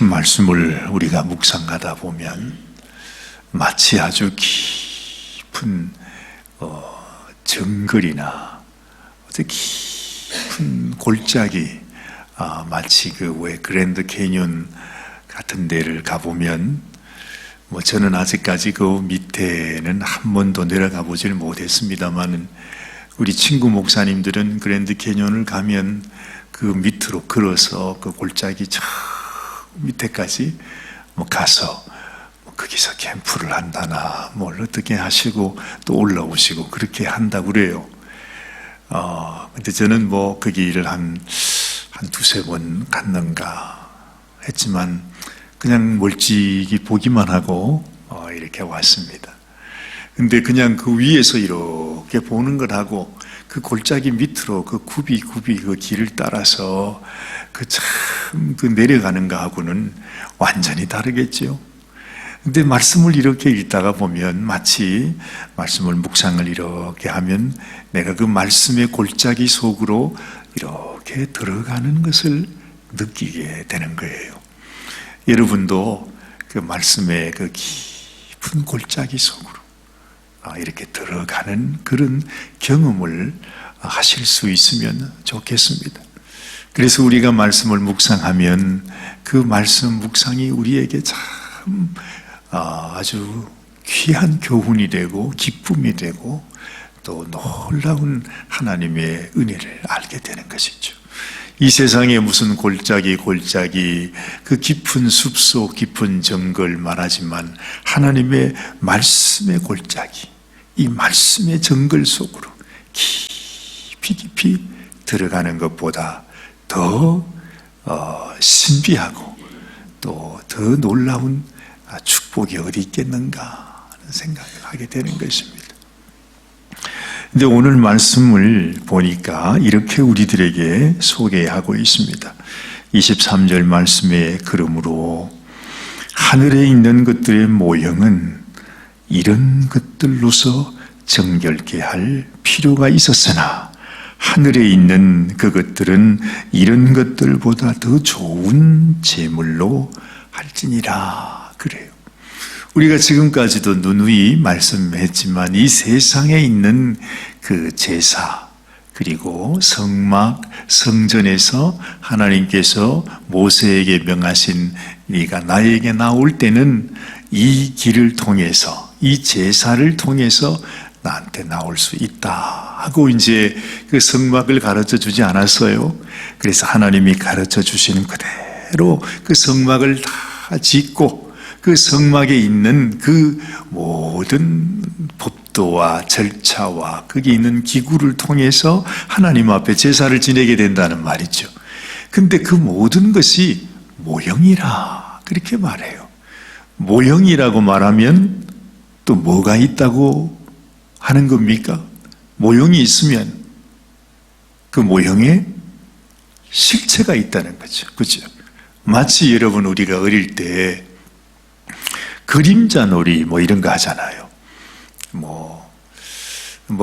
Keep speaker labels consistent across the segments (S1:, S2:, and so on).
S1: 말씀을 우리가 묵상하다 보면 마치 아주 깊은 정글이나 아주 깊은 골짜기, 마치 그 왜 그랜드 캐니언 같은 데를 가보면, 저는 아직까지 그 밑에는 한 번도 내려가 보질 못했습니다만, 우리 친구 목사님들은 그랜드 캐니언을 가면 그 밑으로 걸어서 그 골짜기 저 밑에까지 가서 거기서 캠프를 한다나 뭘 어떻게 하시고 또 올라오시고 그렇게 한다고 그래요. 근데 저는 거기 일을 한 두세 번 갔는가 했지만 그냥 멀찍이 보기만 하고 이렇게 왔습니다. 근데 그냥 그 위에서 이렇게 보는 것하고 그 골짜기 밑으로 그 굽이 그 길을 따라서 그 내려가는 거하고는 완전히 다르겠죠. 근데 말씀을 이렇게 읽다가 보면 마치 말씀을 묵상을 이렇게 하면 내가 그 말씀의 골짜기 속으로 이렇게 들어가는 것을 느끼게 되는 거예요. 여러분도 그 말씀의 그 깊은 골짜기 속으로 이렇게 들어가는 그런 경험을 하실 수 있으면 좋겠습니다. 그래서 우리가 말씀을 묵상하면 그 말씀 묵상이 우리에게 참 아주 귀한 교훈이 되고 기쁨이 되고 또 놀라운 하나님의 은혜를 알게 되는 것이죠. 이 세상에 무슨 골짜기 그 깊은 숲속 깊은 정글 말하지만 하나님의 말씀의 골짜기, 이 말씀의 정글 속으로 깊이 들어가는 것보다 더 신비하고 또 더 놀라운 축복이 어디 있겠는가 하는 생각을 하게 되는 것입니다. 근데 오늘 말씀을 보니까 이렇게 우리들에게 소개하고 있습니다. 23절 말씀에 그러므로 하늘에 있는 것들의 모형은 이런 것들로서 정결케 할 필요가 있었으나 하늘에 있는 그것들은 이런 것들보다 더 좋은 제물로 할지니라 그래요. 우리가 지금까지도 누누이 말씀했지만 이 세상에 있는 그 제사 그리고 성막, 성전에서 하나님께서 모세에게 명하신 네가 나에게 나올 때는 이 길을 통해서 이 제사를 통해서 나한테 나올 수 있다 하고 이제 그 성막을 가르쳐 주지 않았어요. 그래서 하나님이 가르쳐 주시는 그대로 그 성막을 다 짓고 그 성막에 있는 그 모든 법도와 절차와 거기 있는 기구를 통해서 하나님 앞에 제사를 지내게 된다는 말이죠. 근데 그 모든 것이 모형이라 그렇게 말해요. 모형이라고 말하면 또 뭐가 있다고 하는 겁니까? 모형이 있으면 그 모형에 실체가 있다는 거죠. 그죠? 마치 여러분 우리가 어릴 때 그림자 놀이 이런 거 하잖아요.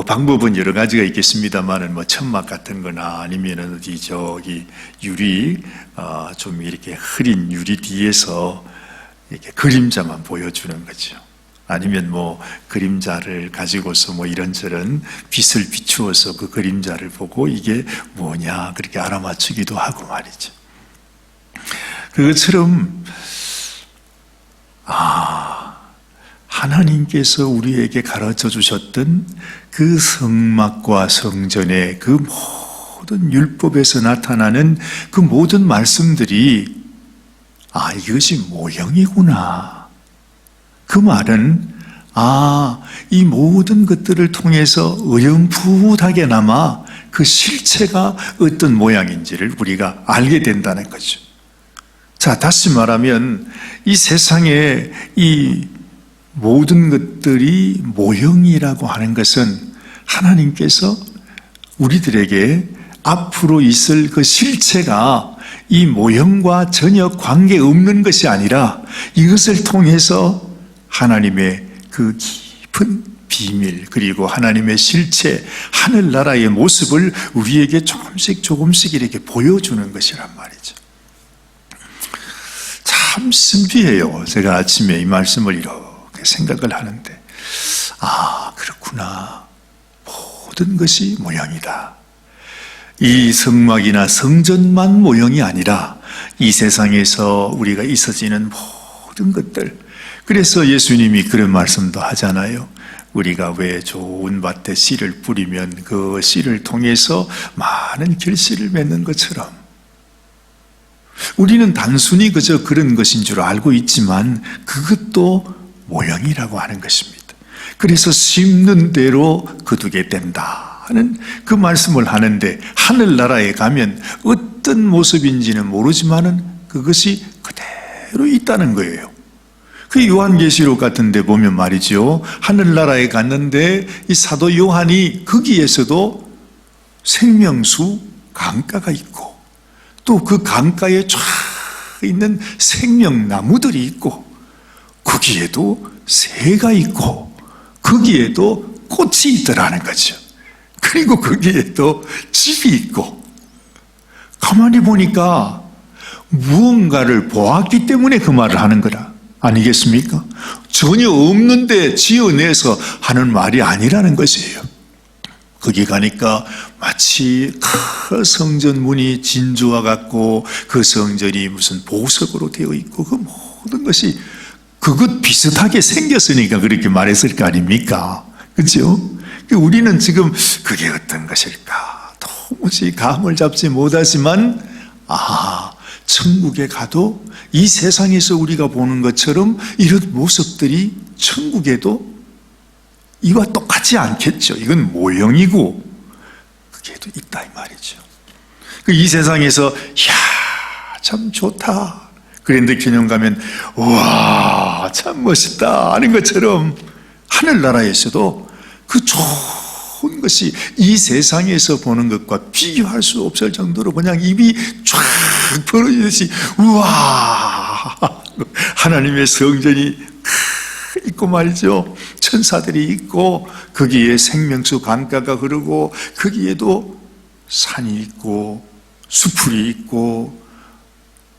S1: 방법은 여러 가지가 있겠습니다만은 천막 같은 거나 아니면은 어디 저기 유리, 좀 이렇게 흐린 유리 뒤에서 이렇게 그림자만 보여주는 거죠. 아니면 그림자를 가지고서 이런저런 빛을 비추어서 그 그림자를 보고 이게 뭐냐 그렇게 알아맞추기도 하고 말이죠. 그것처럼 하나님께서 우리에게 가르쳐 주셨던 그 성막과 성전의 그 모든 율법에서 나타나는 그 모든 말씀들이 이것이 모형이구나. 그 말은 이 모든 것들을 통해서 어렴풋하게나마 그 실체가 어떤 모양인지를 우리가 알게 된다는 거죠. 자, 다시 말하면 이 세상에 이 모든 것들이 모형이라고 하는 것은 하나님께서 우리들에게 앞으로 있을 그 실체가 이 모형과 전혀 관계없는 것이 아니라 이것을 통해서 하나님의 그 깊은 비밀 그리고 하나님의 실체, 하늘나라의 모습을 우리에게 조금씩 이렇게 보여주는 것이란 말이죠. 자, 참 신비해요. 제가 아침에 이 말씀을 이렇게 생각을 하는데, 그렇구나. 모든 것이 모형이다. 이 성막이나 성전만 모형이 아니라 이 세상에서 우리가 있어지는 모든 것들. 그래서 예수님이 그런 말씀도 하잖아요. 우리가 왜 좋은 밭에 씨를 뿌리면 그 씨를 통해서 많은 결실을 맺는 것처럼, 우리는 단순히 그저 그런 것인 줄 알고 있지만 그것도 모형이라고 하는 것입니다. 그래서 심는 대로 거두게 된다 하는 그 말씀을 하는데, 하늘나라에 가면 어떤 모습인지는 모르지만은 그것이 그대로 있다는 거예요. 그 요한계시록 같은 데 보면 말이죠, 하늘나라에 갔는데 이 사도 요한이 거기에서도 생명수 강가가 있고, 또 그 강가에 쫙 있는 생명나무들이 있고, 거기에도 새가 있고, 거기에도 꽃이 있더라는 거죠. 그리고 거기에도 집이 있고, 가만히 보니까 무언가를 보았기 때문에 그 말을 하는 거라 아니겠습니까? 전혀 없는데 지어내서 하는 말이 아니라는 것이에요. 거기 가니까 마치 그 성전 문이 진주와 같고, 그 성전이 무슨 보석으로 되어 있고, 그 모든 것이 그것 비슷하게 생겼으니까 그렇게 말했을 거 아닙니까? 그렇죠? 우리는 지금 그게 어떤 것일까 도무지 감을 잡지 못하지만, 천국에 가도 이 세상에서 우리가 보는 것처럼 이런 모습들이 천국에도 이와 똑같지 않겠죠. 이건 모형이고 그게도 있다 이 말이죠. 이 세상에서 참 좋다, 그랜드 캐년 가면 우와 참 멋있다 하는 것처럼, 하늘나라에서도 그 좋은 것이 이 세상에서 보는 것과 비교할 수 없을 정도로 그냥 입이 쫙 벌어지듯이 우와, 하나님의 성전이 있고 말이죠. 천사들이 있고, 거기에 생명수 강가가 흐르고, 거기에도 산이 있고 수풀이 있고,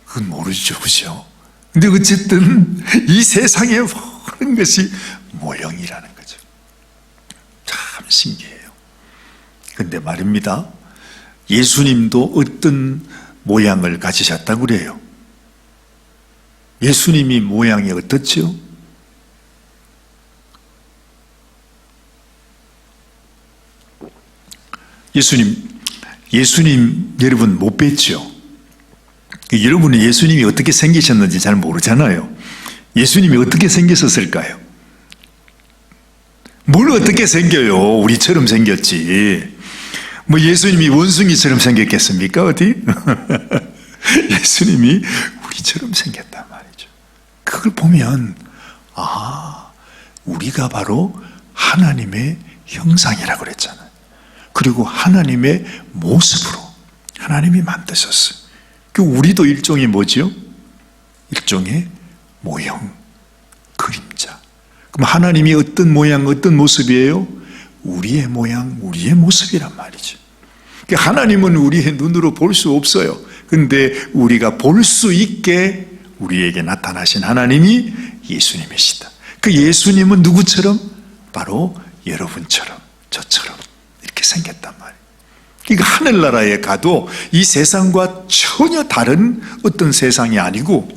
S1: 그건 모르죠, 그죠? 근데 어쨌든 이 세상에 모든 것이 모형이라는 거죠. 참 신기해요. 근데 말입니다, 예수님도 어떤 모양을 가지셨다고 그래요. 예수님이 모양이 어떻죠? 예수님 여러분 못 뵀죠? 여러분은 예수님이 어떻게 생기셨는지 잘 모르잖아요. 예수님이 어떻게 생겼었을까요? 뭘 어떻게 생겨요? 우리처럼 생겼지. 뭐 예수님이 원숭이처럼 생겼겠습니까? 어디? 예수님이 우리처럼 생겼단 말이죠. 그걸 보면 우리가 바로 하나님의 형상이라고 그랬잖아요. 그리고 하나님의 모습으로 하나님이 만드셨어요. 그 우리도 일종의 뭐죠? 일종의 모형, 그림자. 그럼 하나님이 어떤 모양, 어떤 모습이에요? 우리의 모양, 우리의 모습이란 말이죠. 하나님은 우리의 눈으로 볼 수 없어요. 근데 우리가 볼 수 있게 우리에게 나타나신 하나님이 예수님이시다. 그 예수님은 누구처럼? 바로 여러분처럼, 저처럼 이렇게 생겼단 말이에요. 그러니까 하늘나라에 가도 이 세상과 전혀 다른 어떤 세상이 아니고,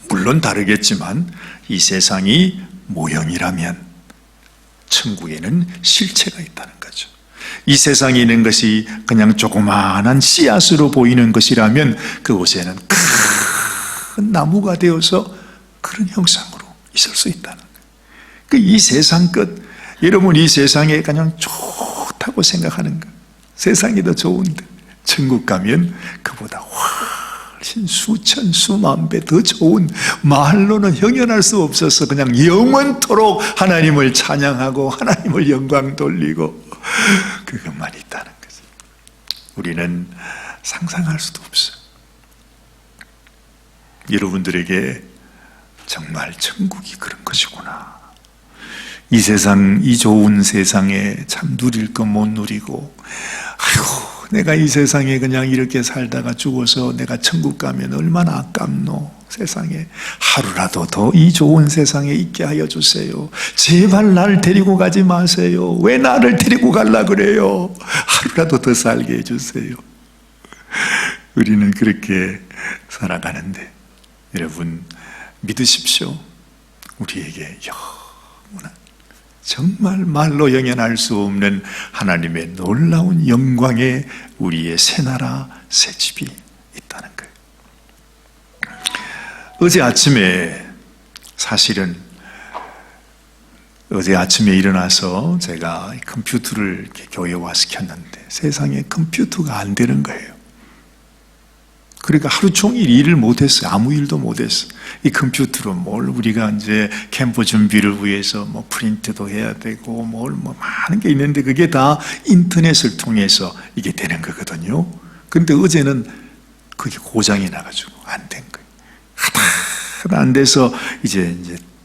S1: 물론 다르겠지만 이 세상이 모형이라면 천국에는 실체가 있다는 거죠. 이 세상에 있는 것이 그냥 조그마한 씨앗으로 보이는 것이라면 그곳에는 큰 나무가 되어서 그런 형상으로 있을 수 있다는 거예요. 이 세상 끝, 여러분 이 세상에 그냥 좋다고 생각하는 것, 세상이 더 좋은데 천국 가면 그보다 훨씬 수천 수만 배 더 좋은, 말로는 형연할 수 없어서 그냥 영원토록 하나님을 찬양하고 하나님을 영광 돌리고 그것만 있다는 거죠. 우리는 상상할 수도 없어요. 여러분들에게 정말 천국이 그런 것이구나. 이 세상, 이 좋은 세상에 참 누릴 거 못 누리고, 아이고 내가 이 세상에 그냥 이렇게 살다가 죽어서 내가 천국 가면 얼마나 아깝노. 세상에 하루라도 더 이 좋은 세상에 있게 하여 주세요. 제발 나를 데리고 가지 마세요. 왜 나를 데리고 가려 그래요? 하루라도 더 살게 해주세요. 우리는 그렇게 살아가는데 여러분 믿으십시오. 우리에게 영원한 정말 말로 영현할 수 없는 하나님의 놀라운 영광에 우리의 새 나라 새 집이 있다는 거예요. 어제 아침에 사실은 어제 아침에 일어나서 제가 컴퓨터를 이렇게 교회에 와서 켰는데 세상에 컴퓨터가 안 되는 거예요. 그러니까 하루 종일 일을 못했어요. 아무 일도 못했어요. 이 컴퓨터로 뭘 우리가 이제 캠프 준비를 위해서 뭐 프린트도 해야 되고 뭐 많은 게 있는데 그게 다 인터넷을 통해서 이게 되는 거거든요. 근데 어제는 그게 고장이 나가지고 안 된 거예요. 하다 안 돼서 이제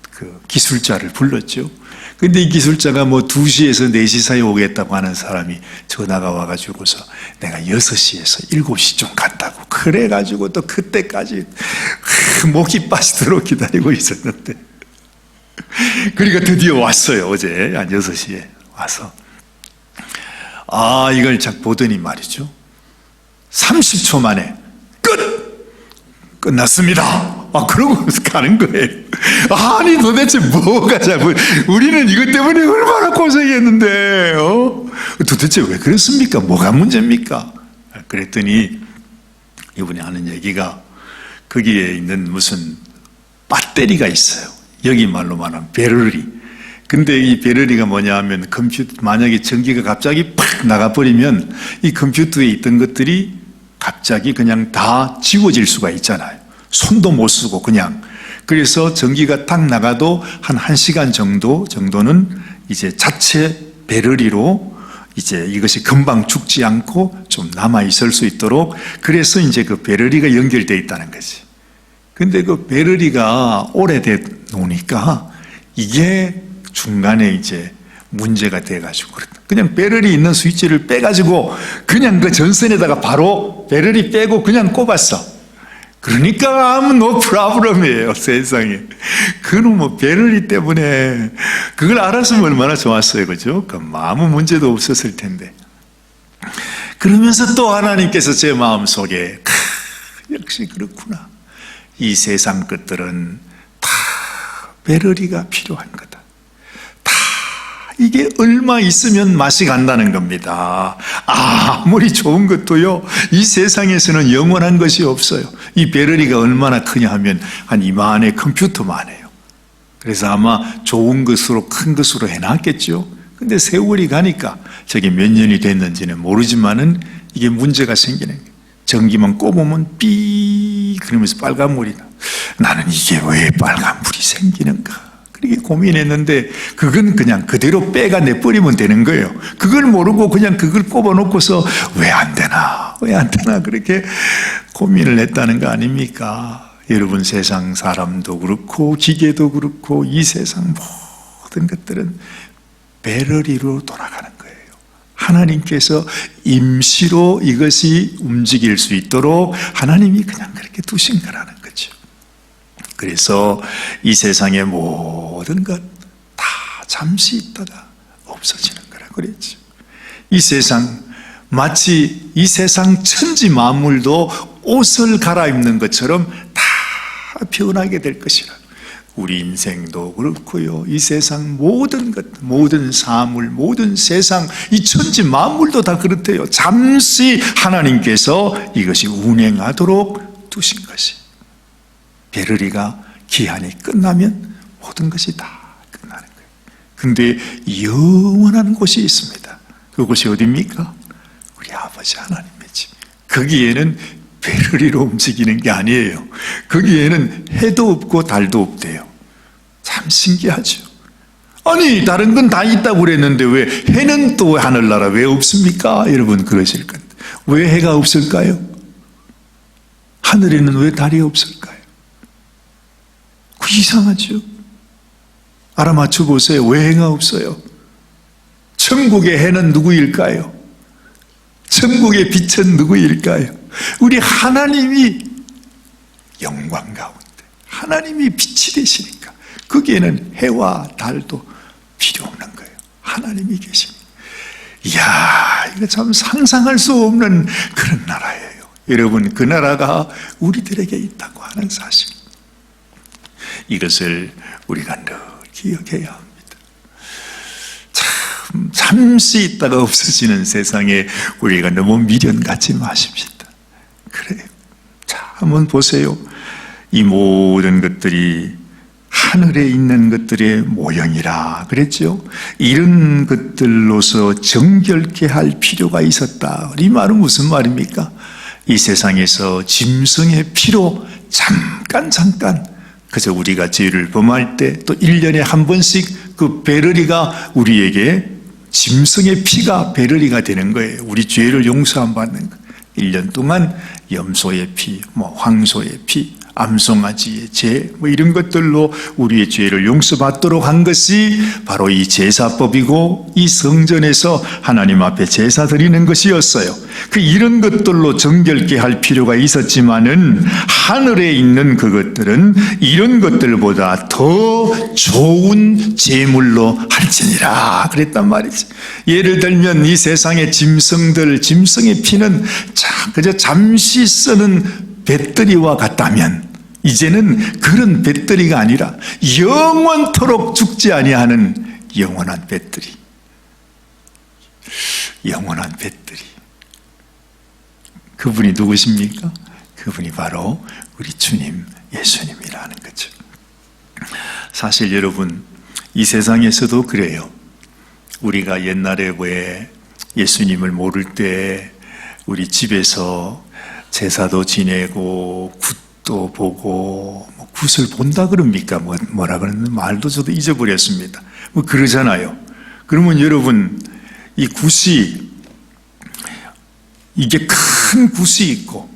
S1: 그 기술자를 불렀죠. 근데 이 기술자가 뭐 2시에서 4시 사이에 오겠다고 하는 사람이 전화가 와가지고서 내가 6시에서 7시쯤 간다고. 그래가지고 또 그때까지 목이 빠지도록 기다리고 있었는데. 그러니까 드디어 왔어요. 어제 한 6시에 와서. 이걸 딱 보더니 말이죠. 30초 만에 끝났습니다. 그러고 가는 거예요. 아니 도대체 뭐가 잘못, 우리는 이것 때문에 얼마나 고생했는데, 도대체 왜 그렇습니까? 뭐가 문제입니까? 그랬더니 이분이 하는 얘기가 거기에 있는 무슨 배터리가 있어요. 여기 말로 말하면 배터리. 근데 이 배터리가 뭐냐 하면 컴퓨터, 만약에 전기가 갑자기 팍 나가버리면 이 컴퓨터에 있던 것들이 갑자기 그냥 다 지워질 수가 있잖아요. 손도 못 쓰고 그냥. 그래서 전기가 딱 나가도 한 1시간 정도는 이제 자체 배터리로 이제 이것이 금방 죽지 않고 좀 남아 있을 수 있도록, 그래서 이제 그 배터리가 연결되어 있다는 거지. 근데 그 배터리가 오래돼 놓으니까 이게 중간에 이제 문제가 돼가지고 그냥 배터리 있는 스위치를 빼가지고 그냥 그 전선에다가 바로 배터리 빼고 그냥 꼽았어. 그러니까 아무 노 프라브럼이에요, 세상에. 그는 뭐 배터리 때문에 그걸 알았으면 얼마나 좋았어요, 그죠? 그럼 아무 문제도 없었을 텐데. 그러면서 또 하나님께서 제 마음속에 역시 그렇구나. 이 세상 것들은 다 배터리가 필요한 거다. 이게 얼마 있으면 맛이 간다는 겁니다. 아무리 좋은 것도요, 이 세상에서는 영원한 것이 없어요. 이 배터리가 얼마나 크냐 하면 한 이만의 컴퓨터만 해요. 그래서 아마 좋은 것으로 큰 것으로 해놨겠죠. 근데 세월이 가니까 저게 몇 년이 됐는지는 모르지만은 이게 문제가 생기는 거예요. 전기만 꼽으면 삐 그러면서 빨간물이 나. 나는 이게 왜 빨간불이 생기는가? 그렇게 고민했는데 그건 그냥 그대로 빼가 내버리면 되는 거예요. 그걸 모르고 그냥 그걸 꼽아놓고서 왜 안 되나 그렇게 고민을 했다는 거 아닙니까? 여러분, 세상 사람도 그렇고 기계도 그렇고 이 세상 모든 것들은 배터리로 돌아가는 거예요. 하나님께서 임시로 이것이 움직일 수 있도록 하나님이 그냥 그렇게 두신 거라는 거죠. 그래서 이 세상의 모든 것 다 잠시 있다가 없어지는 거라고 그랬죠. 이 세상, 마치 이 세상 천지 만물도 옷을 갈아입는 것처럼 다 변하게 될 것이라. 우리 인생도 그렇고요. 이 세상 모든 것, 모든 사물, 모든 세상, 이 천지 만물도 다 그렇대요. 잠시 하나님께서 이것이 운행하도록 두신 것이. 배터리가 기한이 끝나면 모든 것이 다 끝나는 거예요. 근데 영원한 곳이 있습니다. 그곳이 어디입니까? 우리 아버지 하나님의 집. 거기에는 배터리로 움직이는 게 아니에요. 거기에는 해도 없고 달도 없대요. 참 신기하죠. 아니 다른 건 다 있다고 그랬는데 왜 해는 또 하늘나라 왜 없습니까? 여러분 그러실 건데 왜 해가 없을까요? 하늘에는 왜 달이 없을까요? 이상하죠. 알아맞혀 보세요. 왜 해가 없어요? 천국의 해는 누구일까요? 천국의 빛은 누구일까요? 우리 하나님이 영광 가운데 하나님이 빛이 되시니까 거기에는 해와 달도 필요 없는 거예요. 하나님이 계시니. 이야, 이거 참 상상할 수 없는 그런 나라예요. 여러분, 그 나라가 우리들에게 있다고 하는 사실, 이것을 우리가 늘 기억해야 합니다. 참 잠시 있다가 없어지는 세상에 우리가 너무 미련 갖지 마십시다. 그래요. 자, 한번 보세요. 이 모든 것들이 하늘에 있는 것들의 모형이라 그랬죠. 이런 것들로서 정결케 할 필요가 있었다. 이 말은 무슨 말입니까? 이 세상에서 짐승의 피로 잠깐 그래서 우리가 죄를 범할 때 또 1년에 한 번씩 그 베르리가 우리에게 짐승의 피가 베르리가 되는 거예요. 우리 죄를 용서 안 받는 거예요. 1년 동안 염소의 피, 황소의 피, 암송아지의 죄, 이런 것들로 우리의 죄를 용서받도록 한 것이 바로 이 제사법이고 이 성전에서 하나님 앞에 제사 드리는 것이었어요. 이런 것들로 정결케 할 필요가 있었지만은 하늘에 있는 그것들은 이런 것들보다 더 좋은 제물로 할지니라 그랬단 말이지. 예를 들면 이 세상의 짐승의 피는 그저 잠시 쓰는 배터리와 같다면 이제는 그런 배터리가 아니라 영원토록 죽지 아니하는 영원한 배터리. 영원한 배터리. 그분이 누구십니까? 그분이 바로 우리 주님 예수님이라는 거죠. 사실 여러분, 이 세상에서도 그래요. 우리가 옛날에 왜 예수님을 모를 때 우리 집에서 제사도 지내고 굿도 보고 굿을 본다 그럽니까? 뭐라 그러는 말도 저도 잊어버렸습니다. 그러잖아요. 그러면 여러분, 이 굿이 이게 큰 굿이 있고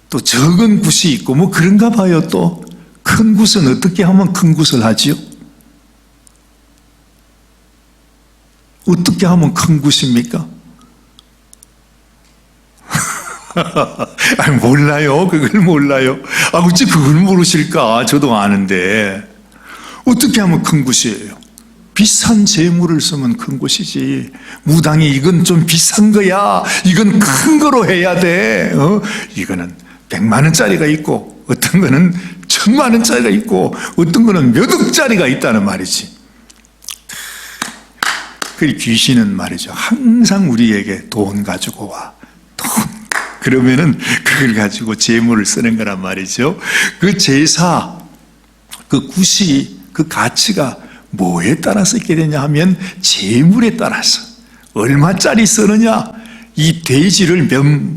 S1: 또 적은 굿이 있고 그런가 봐요. 또 큰 굿은 어떻게 하면 큰 굿을 하지요? 어떻게 하면 큰 굿입니까? 몰라요. 그걸 몰라요. 어찌 그걸 모르실까? 저도 아는데. 어떻게 하면 큰 굿이에요? 비싼 재물을 쓰면 큰 굿이지. 무당이 이건 좀 비싼 거야. 이건 큰 거로 해야 돼. 이거는 100만 원짜리가 있고, 어떤 거는 1000만 원짜리가 있고, 어떤 거는 몇 억짜리가 있다는 말이지. 그 귀신은 말이죠. 항상 우리에게 돈 가지고 와. 돈. 그러면은 그걸 가지고 재물을 쓰는 거란 말이죠. 그 제사, 그 굿이, 그 가치가 뭐에 따라서 있게 되냐 하면 재물에 따라서 얼마짜리 쓰느냐, 이 돼지를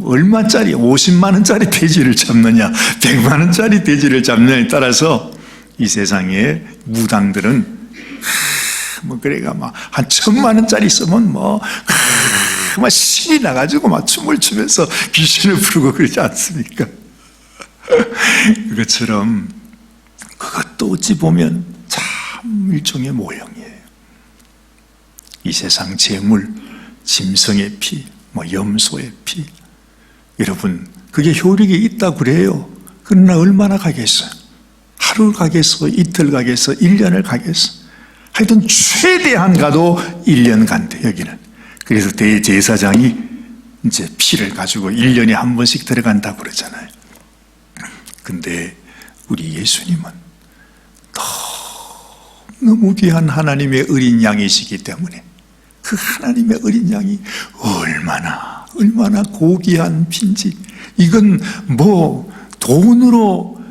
S1: 얼마짜리 50만 원짜리 돼지를 잡느냐 100만 원짜리 돼지를 잡느냐에 따라서 이 세상에 무당들은 그래가 한 1000만 원짜리 쓰면 막 신이 나가지고 막 춤을 추면서 귀신을 부르고 그러지 않습니까? 그것처럼 그것도 어찌 보면 참 일종의 모형이에요. 이 세상 재물, 짐승의 피, 염소의 피, 여러분 그게 효력이 있다고 그래요. 그러나 얼마나 가겠어요? 하루 가겠어, 이틀 가겠어, 1년을 가겠어. 하여튼 최대한 가도 1년 간대 여기는. 그래서 대제사장이 이제 피를 가지고 1년에 한 번씩 들어간다고 그러잖아요. 근데 우리 예수님은 너무 귀한 하나님의 어린 양이시기 때문에 그 하나님의 어린 양이 얼마나 고귀한 피인지, 이건 돈으로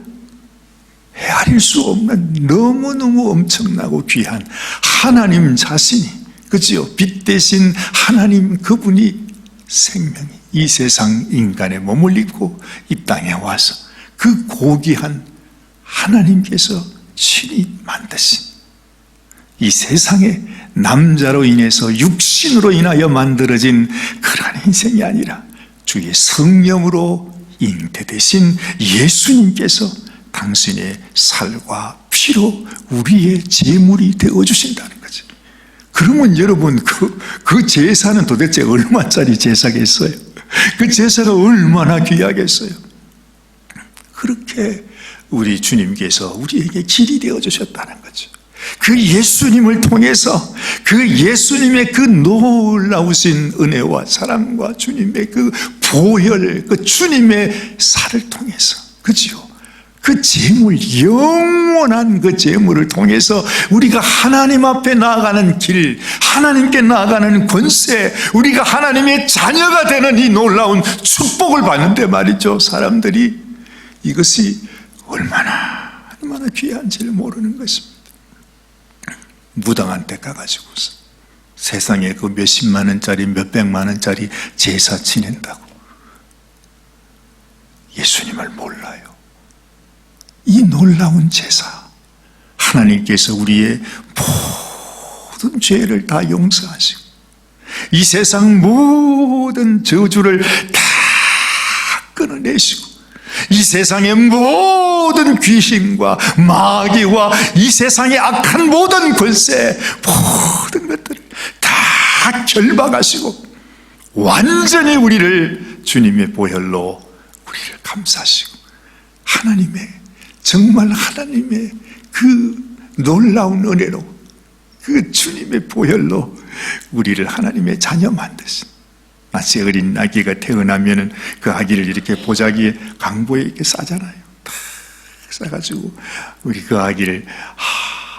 S1: 헤아릴 수 없는 너무너무 엄청나고 귀한 하나님 자신이, 그죠? 빛 대신 하나님 그분이 생명이 이 세상 인간의 몸을 입고 이 땅에 와서 그 고귀한 하나님께서 친히 만드신 이 세상에 남자로 인해서 육신으로 인하여 만들어진 그런 인생이 아니라 주의 성령으로 잉태되신 예수님께서 당신의 살과 피로 우리의 제물이 되어주신다는 거죠. 그러면 여러분 그 제사는 도대체 얼마짜리 제사겠어요? 그 제사가 얼마나 귀하겠어요. 그렇게 우리 주님께서 우리에게 길이 되어주셨다는 거죠. 그 예수님을 통해서 그 예수님의 그 놀라우신 은혜와 사랑과 주님의 그 보혈, 그 주님의 살을 통해서, 그죠? 그 재물, 영원한 그 재물을 통해서 우리가 하나님 앞에 나아가는 길, 하나님께 나아가는 권세, 우리가 하나님의 자녀가 되는 이 놀라운 축복을 받는데 말이죠. 사람들이 이것이 얼마나 귀한지를 모르는 것입니다. 무당한 데 가가지고 세상에 그 몇십만 원짜리, 몇백만 원짜리 제사 지낸다고 예수님을 몰라요. 이 놀라운 제사, 하나님께서 우리의 모든 죄를 다 용서하시고 이 세상 모든 저주를 다 끊어내시고 이 세상의 모든 귀신과 마귀와 이 세상의 악한 모든 권세, 모든 것들을 다 결박하시고 완전히 우리를 주님의 보혈로 우리를 감싸시고 정말 하나님의 그 놀라운 은혜로 그 주님의 보혈로 우리를 하나님의 자녀 만드신, 마치 어린 아기가 태어나면은 그 아기를 이렇게 보자기에 강보에 이렇게 싸잖아요. 탁 싸가지고 우리 그 아기를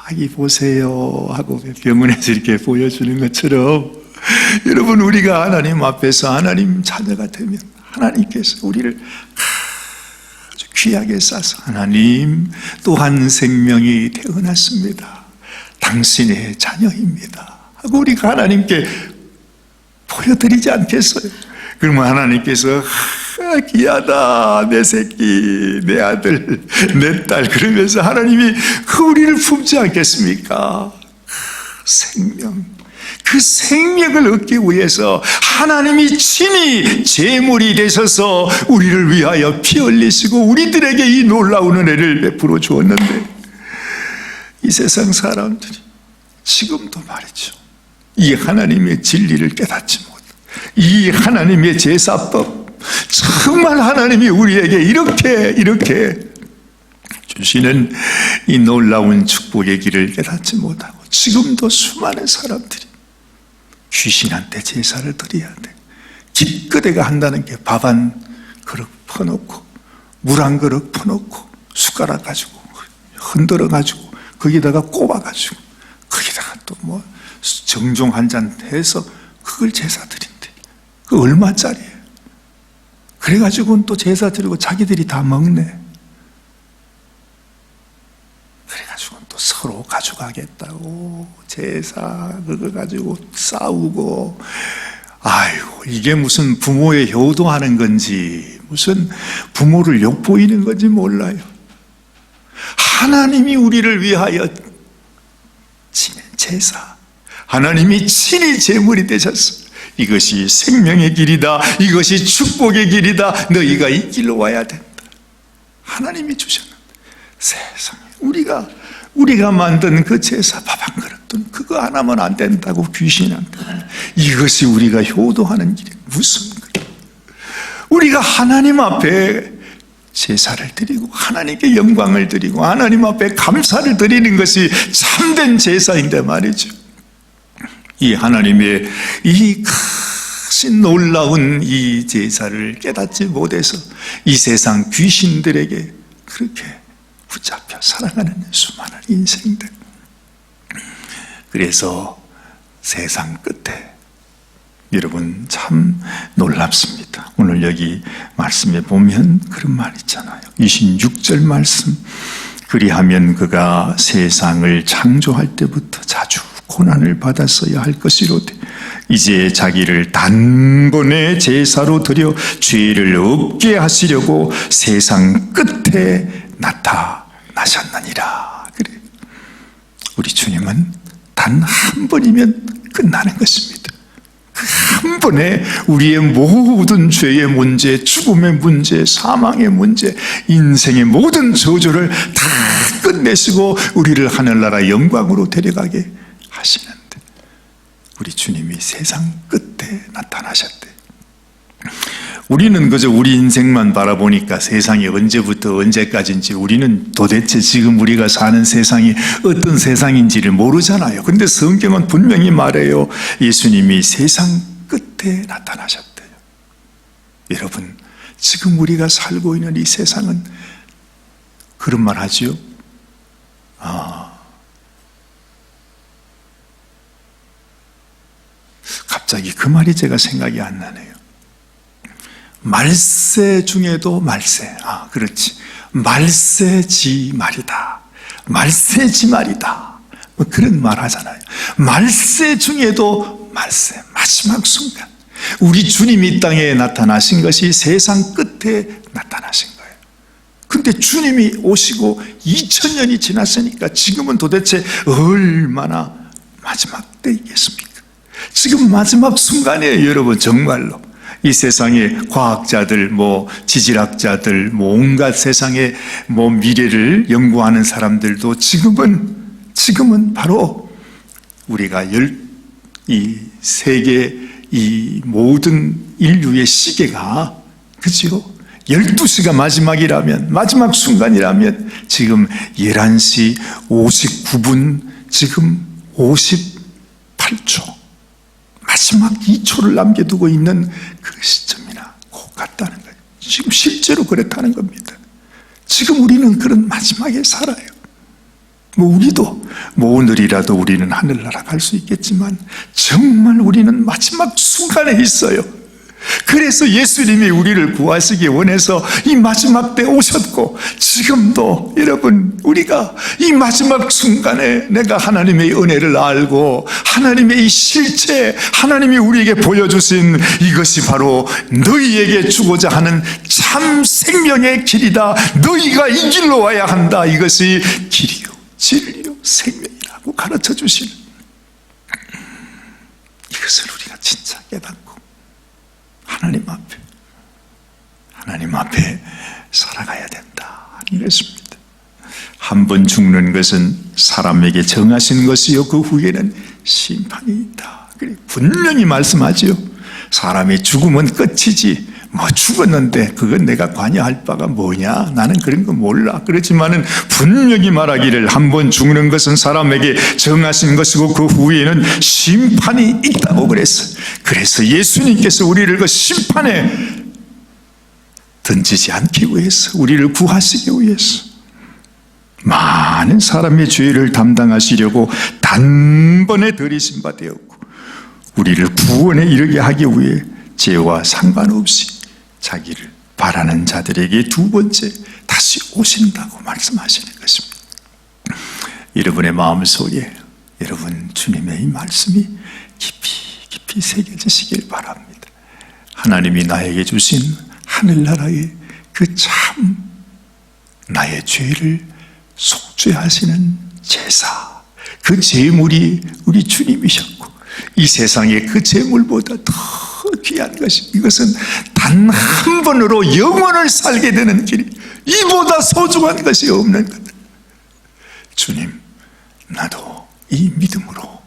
S1: 아기 보세요 하고 병원에서 이렇게 보여주는 것처럼 여러분, 우리가 하나님 앞에서 하나님 자녀가 되면 하나님께서 우리를 아주 귀하게 싸서 하나님 또 한 생명이 태어났습니다. 당신의 자녀입니다 하고 우리가 하나님께 보여드리지 않겠어요? 그러면 하나님께서 귀하다 내 새끼, 내 아들, 내 딸 그러면서 하나님이 그 우리를 품지 않겠습니까? 생명, 그 생명을 얻기 위해서 하나님이 친히 제물이 되셔서 우리를 위하여 피 흘리시고 우리들에게 이 놀라운 은혜를 베풀어 주었는데, 이 세상 사람들이 지금도 말이죠, 이 하나님의 진리를 깨닫지 못하고 이 하나님의 제사법, 정말 하나님이 우리에게 이렇게 주시는 이 놀라운 축복의 길을 깨닫지 못하고 지금도 수많은 사람들이 귀신한테 제사를 드려야 돼. 기껏해가 한다는 게 밥 한 그릇 퍼놓고 물 한 그릇 퍼놓고 숟가락 가지고 흔들어 가지고 거기다가 꼽아 가지고 거기다가 또 뭐 정종 한 잔 해서 그걸 제사 드린대. 그 얼마짜리예요? 그래가지고는 또 제사 드리고 자기들이 다 먹네. 그래가지고는 또 서로 가져가겠다고 제사 그거 가지고 싸우고, 아이고 이게 무슨 부모의 효도하는 건지 무슨 부모를 욕보이는 건지 몰라요. 하나님이 우리를 위하여 지낸 제사, 하나님이 친히 제물이 되셨어. 이것이 생명의 길이다, 이것이 축복의 길이다, 너희가 이 길로 와야 된다. 하나님이 주셨는데 세상에 우리가 만든 그 제사 밥 한 그릇도 그거 하나면 안 된다고 귀신한테, 이것이 우리가 효도하는 길이 무슨 그래? 우리가 하나님 앞에 제사를 드리고 하나님께 영광을 드리고 하나님 앞에 감사를 드리는 것이 참된 제사인데 말이죠, 이 하나님의 이 크신 놀라운 이 제사를 깨닫지 못해서 이 세상 귀신들에게 그렇게 붙잡혀 살아가는 수많은 인생들. 그래서 세상 끝에 여러분 참 놀랍습니다. 오늘 여기 말씀에 보면 그런 말 있잖아요. 26절 말씀, 그리하면 그가 세상을 창조할 때부터 자주 고난을 받았어야 할 것이로되 이제 자기를 단번에 제사로 드려 죄를 없게 하시려고 세상 끝에 나타나셨느니라. 그래, 우리 주님은 단 한 번이면 끝나는 것입니다. 그 한 번에 우리의 모든 죄의 문제, 죽음의 문제, 사망의 문제, 인생의 모든 저주를 다 끝내시고 우리를 하늘나라 영광으로 데려가게 하시는데, 우리 주님이 세상 끝에 나타나셨대. 우리는 그저 우리 인생만 바라보니까 세상이 언제부터 언제까지인지 우리는 도대체 지금 우리가 사는 세상이 어떤 세상인지를 모르잖아요. 근데 성경은 분명히 말해요. 예수님이 세상 끝에 나타나셨대요. 여러분, 지금 우리가 살고 있는 이 세상은 그런 말 하지요? 갑자기 그 말이 제가 생각이 안 나네요. 말세 중에도 말세. 그렇지. 말세지 말이다. 말세지 말이다. 뭐 그런 말 하잖아요. 말세 중에도 말세. 마지막 순간. 우리 주님이 이 땅에 나타나신 것이 세상 끝에 나타나신 거예요. 근데 주님이 오시고 2000년이 지났으니까 지금은 도대체 얼마나 마지막 때이겠습니까? 지금 마지막 순간이에요, 여러분. 정말로 이 세상의 과학자들, 지질학자들, 온갖 세상의 미래를 연구하는 사람들도 지금은 바로 우리가 이 세계 이 모든 인류의 시계가, 그죠? 12시가 마지막이라면, 마지막 순간이라면 지금 11시 59분, 지금 58초, 마지막 2초를 남겨두고 있는 그 시점이나 곧 같다는 거예요. 지금 실제로 그렇다는 겁니다. 지금 우리는 그런 마지막에 살아요. 우리도 오늘이라도 우리는 하늘나라 갈 수 있겠지만 정말 우리는 마지막 순간에 있어요. 그래서 예수님이 우리를 구하시기 원해서 이 마지막 때 오셨고, 지금도 여러분 우리가 이 마지막 순간에 내가 하나님의 은혜를 알고 하나님의 이 실체, 하나님이 우리에게 보여주신 이것이 바로 너희에게 주고자 하는 참 생명의 길이다. 너희가 이 길로 와야 한다. 이것이 길이요 진리요 생명이라고 가르쳐 주시는, 이것을 우리가 진짜 깨닫고 하나님 앞에 살아가야 된다 하는 것입니다. 한 번 죽는 것은 사람에게 정하신 것이요 그 후에는 심판이 있다. 분명히 말씀하지요. 사람이 죽으면 끝이지, 죽었는데 그건 내가 관여할 바가 뭐냐, 나는 그런 거 몰라. 그렇지만은 분명히 말하기를 한 번 죽는 것은 사람에게 정하신 것이고 그 후에는 심판이 있다고 그랬어요. 그래서 예수님께서 우리를 그 심판에 던지지 않기 위해서, 우리를 구하시기 위해서 많은 사람의 죄를 담당하시려고 단번에 들이신 바 되었고, 우리를 구원에 이르게 하기 위해 죄와 상관없이 자기를 바라는 자들에게 두 번째 다시 오신다고 말씀하시는 것입니다. 여러분의 마음속에 여러분 주님의 이 말씀이 깊이 새겨지시길 바랍니다. 하나님이 나에게 주신 하늘나라의 그 참 나의 죄를 속죄하시는 제사, 그 제물이 우리 주님이셨고, 이 세상의 그 제물보다 더 귀한 것이, 이것은 단 한 번으로 영원을 살게 되는 길이, 이보다 소중한 것이 없는 것. 주님, 나도 이 믿음으로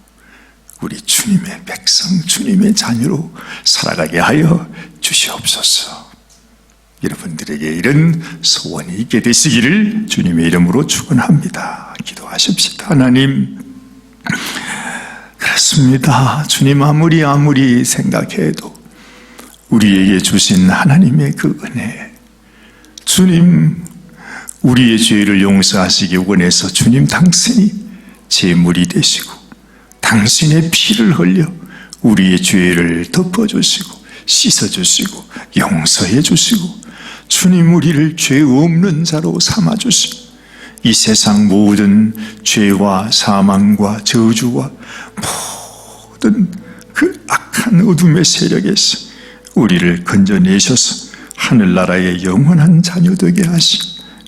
S1: 우리 주님의 백성, 주님의 자녀로 살아가게 하여 주시옵소서. 여러분들에게 이런 소원이 있게 되시기를 주님의 이름으로 축원합니다. 기도하십시다. 하나님, 그렇습니다. 주님, 아무리 생각해도 우리에게 주신 하나님의 그 은혜, 주님, 우리의 죄를 용서하시기 원해서 주님 당신이 제물이 되시고 당신의 피를 흘려 우리의 죄를 덮어주시고 씻어주시고 용서해 주시고, 주님 우리를 죄 없는 자로 삼아주시고, 이 세상 모든 죄와 사망과 저주와 모든 그 악한 어둠의 세력에서 우리를 건져내셔서 하늘나라의 영원한 자녀 되게 하신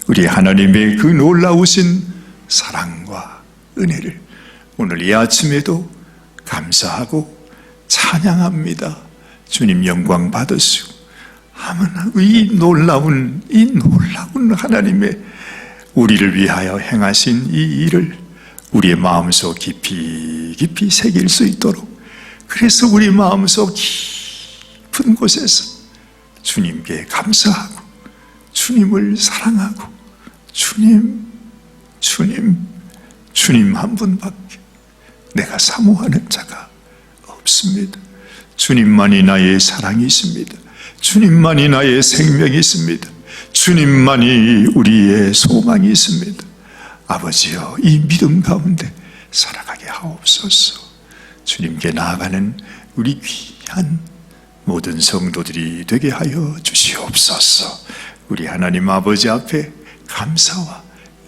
S1: 우리 하나님의 그 놀라우신 사랑과 은혜를 오늘 이 아침에도 감사하고 찬양합니다. 주님 영광 받으시고, 이 놀라운 하나님의 우리를 위하여 행하신 이 일을 우리의 마음속 깊이 새길 수 있도록, 그래서 우리 마음속 깊은 곳에서 주님께 감사하고 주님을 사랑하고 주님 한 분밖에 내가 사모하는 자가 없습니다. 주님만이 나의 사랑이 있습니다. 주님만이 나의 생명이 있습니다. 주님만이 우리의 소망이 있습니다. 아버지여, 이 믿음 가운데 살아가게 하옵소서. 주님께 나아가는 우리 귀한 모든 성도들이 되게 하여 주시옵소서. 우리 하나님 아버지 앞에 감사와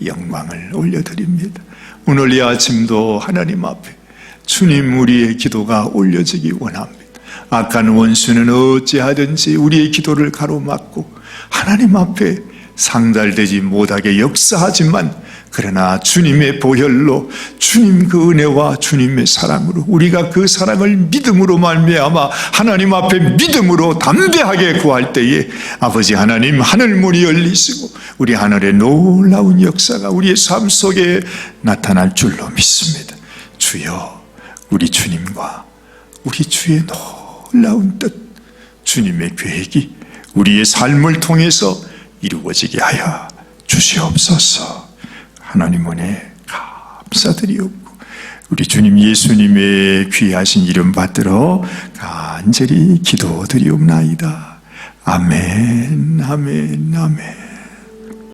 S1: 영광을 올려드립니다. 오늘 이 아침도 하나님 앞에 주님, 우리의 기도가 올려지기 원합니다. 악한 원수는 어찌하든지 우리의 기도를 가로막고 하나님 앞에 상달되지 못하게 역사하지만, 그러나 주님의 보혈로, 주님 그 은혜와 주님의 사랑으로, 우리가 그 사랑을 믿음으로 말미암아 하나님 앞에 믿음으로 담대하게 구할 때에 아버지 하나님, 하늘문이 열리시고 우리 하늘의 놀라운 역사가 우리의 삶 속에 나타날 줄로 믿습니다. 주여, 우리 주님과 우리 주의 놀라운 뜻, 주님의 계획이 우리의 삶을 통해서 이루어지게 하여 주시옵소서. 하나님 은혜 감사드리옵고 우리 주님 예수님의 귀하신 이름 받들어 간절히 기도드리옵나이다. 아멘, 아멘, 아멘.